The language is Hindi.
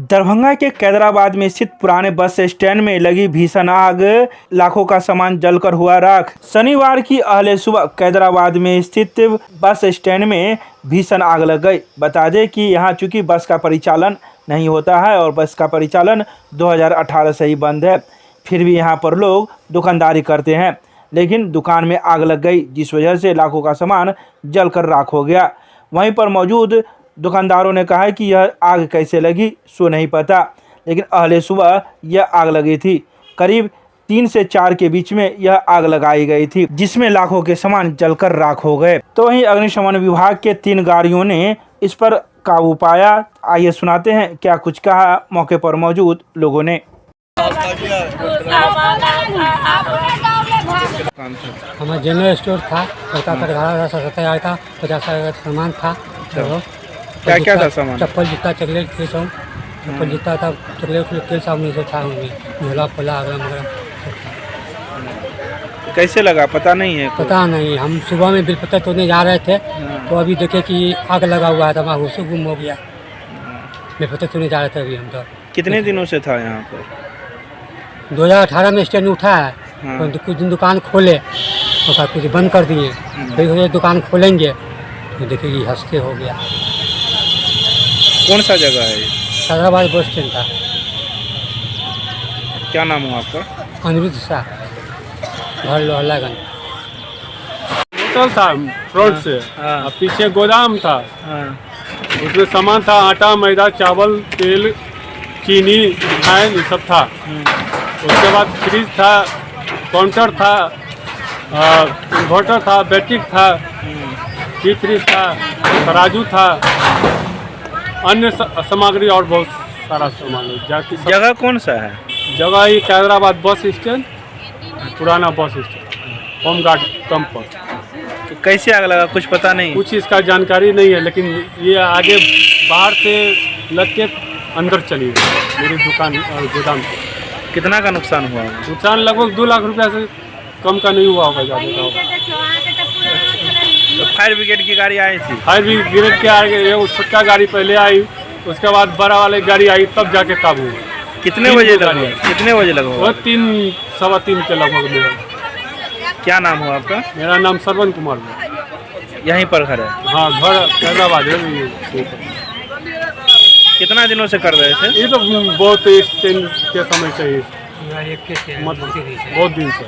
दरभंगा के कैदराबाद में स्थित पुराने बस स्टैंड में लगी भीषण आग, लाखों का सामान जलकर हुआ राख। शनिवार की अहले सुबह कैदराबाद में स्थित बस स्टैंड में भीषण आग लग गई। बता दें कि यहां चूंकि बस का परिचालन नहीं होता है और बस का परिचालन 2018 से ही बंद है, फिर भी यहां पर लोग दुकानदारी करते हैं, लेकिन दुकान में आग लग गई, जिस वजह से लाखों का सामान जलकर राख हो गया। वहीं पर मौजूद दुकानदारों ने कहा है कि यह आग कैसे लगी सो नहीं पता, लेकिन अहले सुबह यह आग लगी थी। करीब 3 से 4 के बीच में यह आग लगाई गई थी, जिसमें लाखों के सामान जलकर राख हो गए। तो वहीं अग्निशमन विभाग के 3 गाड़ियों ने इस पर काबू पाया। आइए सुनाते हैं क्या कुछ कहा मौके पर मौजूद लोगों ने। हमारा जनरल स्टोर था, बड़का कटघरा आया था, 50,000 का सामान था। तो क्या क्या था सामान? चप्पल जूता चॉकलेट थे, सब चप्पल जूता था, चॉकलेट तेल सामने से था, उनमें झोला फोला अगला मगला सब था। कैसे लगा पता नहीं है? पता नहीं, हम सुबह में बिलपत्र तोड़ने जा रहे थे तो अभी देखे कि आग लगा हुआ था, वहाँ से गुम हो गया। बिलपत्र तोड़ने जा रहे थे अभी हम तो। कितने दिनों से था यहाँ पर? 2018 में स्टैंड उठा है, तो कुछ दिन दुकान खोले और कुछ बंद कर दिए, फिर दुकान खोलेंगे तो देखिए ये हंसते हो गया। कौन सा जगह है? कैदराबाद बस स्टैंड था। क्या नाम हुआ आपका? अनिरुद्ध शाह, घर लोहलागंज। होटल था फ्रंट से, और पीछे गोदाम था। उसमें सामान था, आटा मैदा चावल तेल चीनी रिफाइन ये सब था। उसके बाद फ्रिज था, काउंटर था, इन्वर्टर था, बैटरी था, डीप फ्रिज था, तराजू था, अन्य सामग्री और बहुत सारा सामान। जगह कौन सा है? जगह ये कैदराबाद बस स्टैंड, पुराना bus stand, home guard camp पर। तो कैसे आग लगा कुछ पता नहीं? कुछ इसका जानकारी नहीं है, लेकिन ये आगे बाहर से लग के अंदर चली गई मेरी दुकान और गोदाम से। कितना का नुकसान हुआ? नुकसान लगभग 2 लाख रुपया से कम का नहीं हुआ होगा, ज़्यादा का होगा। तो फायर ब्रिगेड की गाड़ी आई थी? फायर ब्रिगेड के आगे एक छोटा गाड़ी पहले आई, उसके बाद बड़ा वाली गाड़ी आई, तब जाके काबू हुआ। कितने बजे लगा? वो 3 सवा 3 के लगभग मेरा। क्या नाम हुआ आपका? मेरा नाम श्रवण कुमार है। यहीं पर घर है? हाँ, घर कैदराबाद है। कितना दिनों से कर रहे थे? ये तो बहुत स्टैंड के समय से ही, बहुत दिन से।